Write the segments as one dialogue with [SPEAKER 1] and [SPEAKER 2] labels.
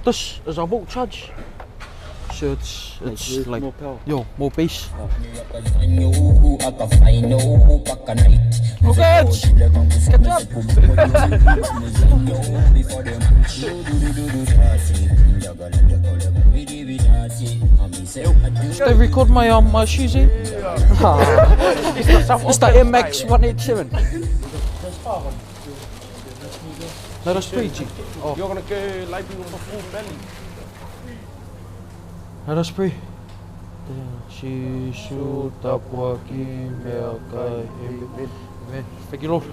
[SPEAKER 1] This is a vault charge. So it's like
[SPEAKER 2] more power.
[SPEAKER 1] More bass.
[SPEAKER 3] Okay, catch up.
[SPEAKER 1] They record my my shoes here. It's the MX 187. No, that's 3G.
[SPEAKER 2] Oh. You're gonna go like people for full belly.
[SPEAKER 1] No, that's free. She shoot up walking milk. Thank you, Lord.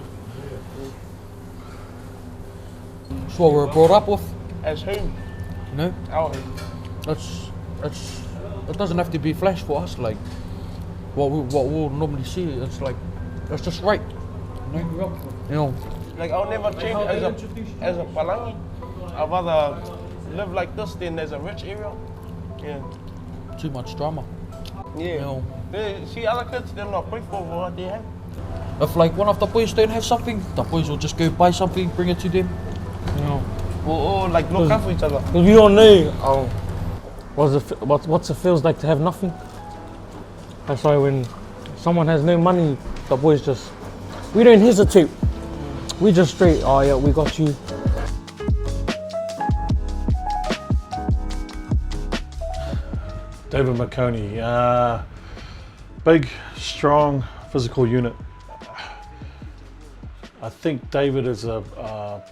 [SPEAKER 1] That's what we're brought up with.
[SPEAKER 2] As whom?
[SPEAKER 1] You know?
[SPEAKER 2] Our whom?
[SPEAKER 1] It doesn't have to be flash for us. Like what we'll normally see. It's like that's just right. You know.
[SPEAKER 2] Like I'll never change as a Palangi. I'd rather live like this than as a rich area. Yeah.
[SPEAKER 1] Too much drama.
[SPEAKER 2] Yeah.
[SPEAKER 1] You know.
[SPEAKER 2] They see other kids, they're not grateful for what they have.
[SPEAKER 1] If like one of the boys don't have something, the boys will just go buy something, bring it to them. You know.
[SPEAKER 2] Or like look out for each other.
[SPEAKER 4] Because we don't know what it feels like to have nothing. That's why when someone has no money, the boys just, we don't hesitate. We just straight, oh yeah, we got you.
[SPEAKER 5] David McConey, big, strong, physical unit. I think David is a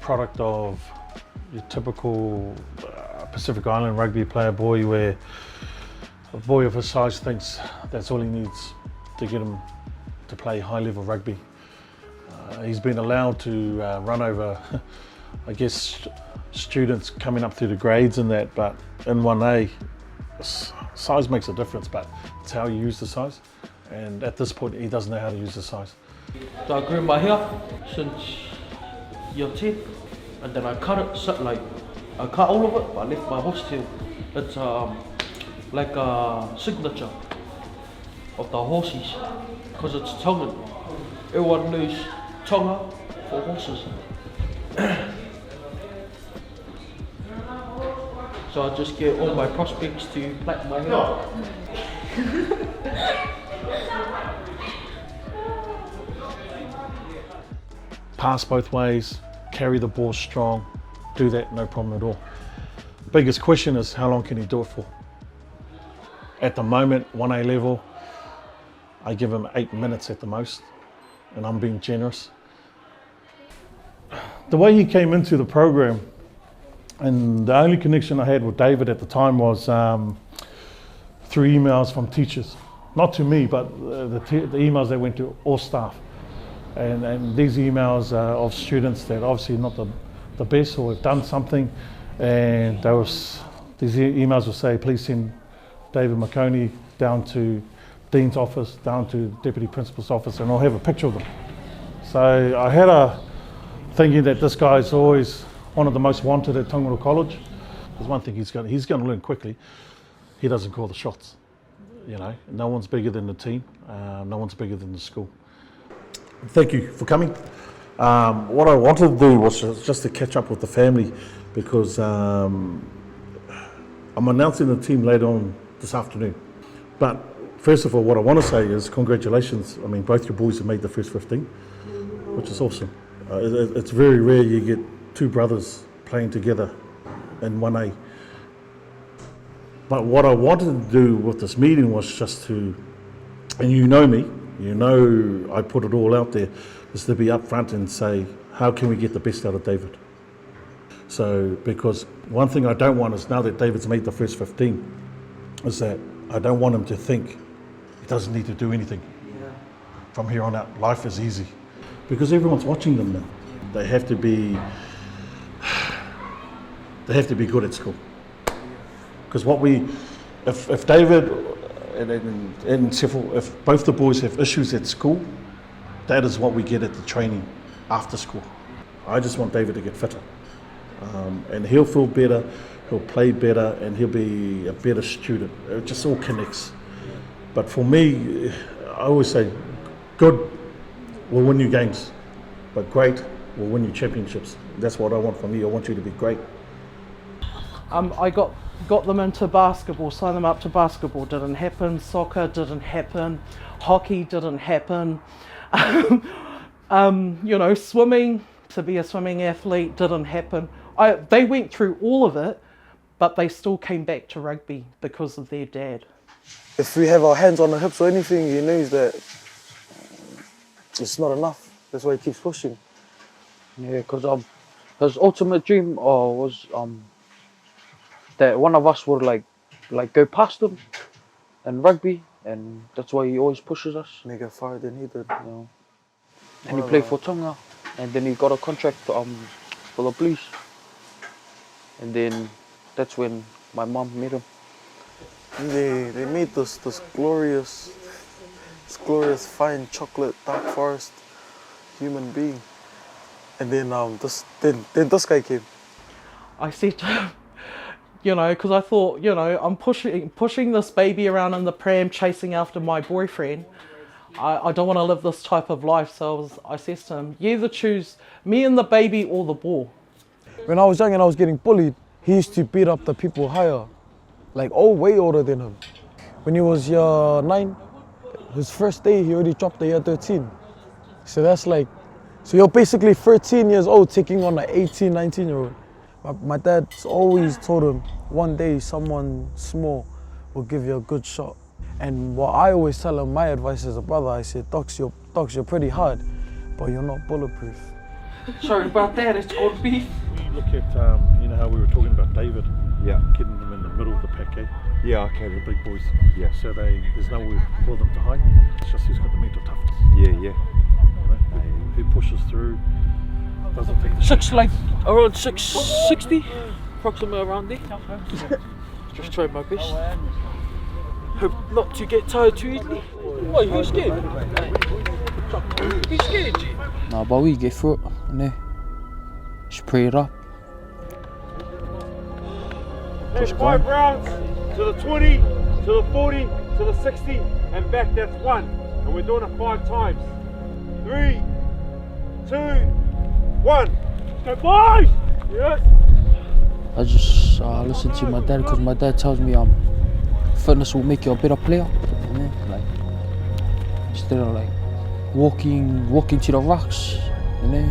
[SPEAKER 5] product of your typical Pacific Island rugby player boy, where a boy of his size thinks that's all he needs to get him to play high level rugby. He's been allowed to run over, I guess, students coming up through the grades and that, but in 1A, size makes a difference, but it's how you use the size. And at this point, he doesn't know how to use the size.
[SPEAKER 1] So I grew my hair since year 10, and then I cut it, I cut all of it, but I left my horse tail. It's like a signature of the horses, because it's Tongan. Everyone knows Tonga for horses. So I just get all my prospects to plait my hair.
[SPEAKER 5] Pass both ways, carry the ball strong, do that, no problem at all. Biggest question is how long can he do it for? At the moment, 1A level, I give him 8 minutes at the most, and I'm being generous. The way he came into the program, and the only connection I had with David at the time was through emails from teachers. Not to me, but the emails that went to all staff. And these emails of students that obviously not the best or have done something, and these emails will say, please send David McConey down to Dean's office, down to Deputy Principal's office, and I'll have a picture of them. So I had a thinking that this guy's always one of the most wanted at Tongaro College. There's one thing he's going to learn quickly. He doesn't call the shots. You know, no one's bigger than the team. No one's bigger than the school.
[SPEAKER 6] Thank you for coming. What I wanted to do was just to catch up with the family, because I'm announcing the team later on this afternoon. But first of all, what I want to say is congratulations. I mean, both your boys have made the first 15, which is awesome. It's very rare you get two brothers playing together in 1A. But what I wanted to do with this meeting was just to, and you know me, you know I put it all out there, is to be upfront and say, how can we get the best out of David? So, because one thing I don't want is, now that David's made the first 15, is that I don't want him to think he doesn't need to do anything. From here on out, life is easy. Because everyone's watching them now. They have to be good at school. Because if David and several, if both the boys have issues at school, that is what we get at the training after school. I just want David to get fitter. And he'll feel better, he'll play better, and he'll be a better student. It just all connects. But for me, I always say, good will win you games, but great will win you championships. That's what I want from you. I want you to be great.
[SPEAKER 1] I got them into basketball, signed them up to basketball, didn't happen. Soccer didn't happen. Hockey didn't happen. You know, swimming, to be a swimming athlete didn't happen. They went through all of it, but they still came back to rugby because of their dad.
[SPEAKER 7] If we have our hands on the hips or anything, he knows that it's not enough. That's why he keeps pushing.
[SPEAKER 8] Yeah, because his ultimate dream was that one of us would like go past him in rugby, and that's why he always pushes us.
[SPEAKER 7] And he got fired than he did.
[SPEAKER 8] You know. And he played for Tonga, and then he got a contract for the police. And then that's when my mum met him.
[SPEAKER 7] And they made this glorious, fine chocolate, dark forest human being. And then this guy came.
[SPEAKER 1] I said to him, you know, because I thought, you know, I'm pushing this baby around in the pram, chasing after my boyfriend. I don't want to live this type of life. So I said to him, you either choose me and the baby or the ball.
[SPEAKER 7] When I was young and I was getting bullied, he used to beat up the people higher, like way older than him. When he was year 9, his first day he already dropped the year 13. So that's like, so you're basically 13 years old taking on an 18, 19-year-old. My dad's always told him, one day someone small will give you a good shot. And what I always tell him, my advice as a brother, I said, Docs, you're pretty hard, but you're not bulletproof.
[SPEAKER 1] Sorry about that, it's called beef.
[SPEAKER 5] Look at, you know how we were talking about David?
[SPEAKER 9] Yeah.
[SPEAKER 5] Getting them in the middle of the pack, eh?
[SPEAKER 9] Yeah, okay.
[SPEAKER 5] The big boys.
[SPEAKER 9] Yeah.
[SPEAKER 5] So there's nowhere for them to hide. It's just who's got the mental toughness.
[SPEAKER 9] Yeah, yeah.
[SPEAKER 5] You know, who pushes through, doesn't take the
[SPEAKER 4] Around 660, approximately around there. Just trying my best. Hope not to get tired too easily. What, you scared? You scared, G?
[SPEAKER 8] Nah, but we get through it, you know. Just pray it up.
[SPEAKER 10] There's 5 rounds to the 20, to the 40, to the 60, and back. That's 1. And we're doing it 5 times. 3, 2, 1. Go, boys! Yes.
[SPEAKER 8] I just listen to my dad because my dad tells me fitness will make you a better player. You know? Like instead of like walking to the rocks, you know.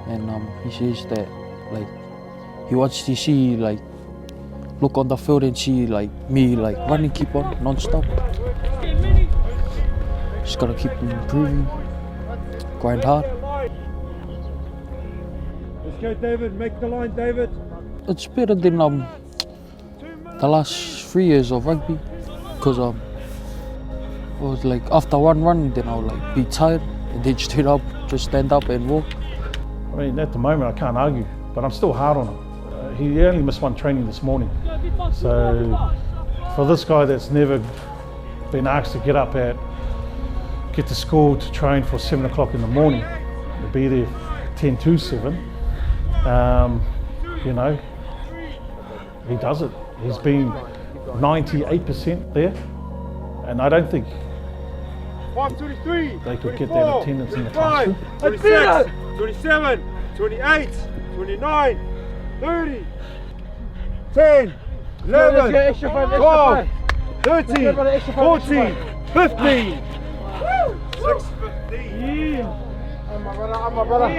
[SPEAKER 8] And he says that like he wants to see like look on the field and see like me like running, keep on non-stop. Just gotta keep improving, grind hard.
[SPEAKER 10] Let's go, David. Make the line, David.
[SPEAKER 8] It's better than the last 3 years of rugby, because it was like after one run, then I would like be tired and then straight up, just stand up and walk.
[SPEAKER 5] I mean, at the moment I can't argue, but I'm still hard on him. He only missed one training this morning. So for this guy that's never been asked to get to school to train for 7 o'clock in the morning, to be there 10 to 7, you know, he does it. He's been 98% there, and I don't think
[SPEAKER 10] 5:23.
[SPEAKER 5] they could get that attendance in the
[SPEAKER 10] 25,
[SPEAKER 5] classroom.
[SPEAKER 10] 26, 27, 28, 29, 30, 10, 11, 12, 13, 14, 15. 6:15. I'm my brother.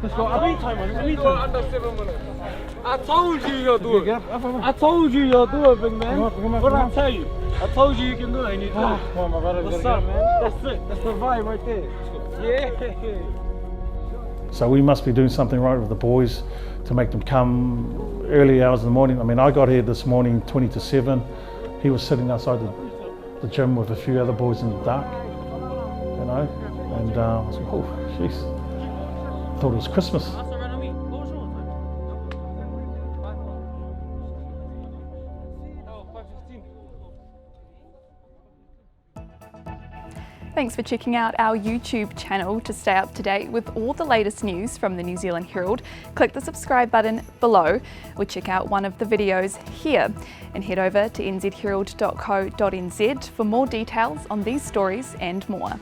[SPEAKER 4] Let's go. I mean time, man. Under 7 minutes. I told you you'll do it. I told you you'll do it, big man. What did I tell you? I told you you can do it and you do it. Come on, my brother. What's up, man? That's it. That's the vibe right there. Yeah.
[SPEAKER 5] So we must be doing something right with the boys to make them come early hours in the morning. I mean, I got here this morning 20 to 7. He was sitting outside the gym with a few other boys in the dark, you know, and I was like, oh, jeez. Thought it was Christmas.
[SPEAKER 11] Thanks for checking out our YouTube channel. To stay up to date with all the latest news from the New Zealand Herald, click the subscribe button below or check out one of the videos here, and head over to nzherald.co.nz for more details on these stories and more.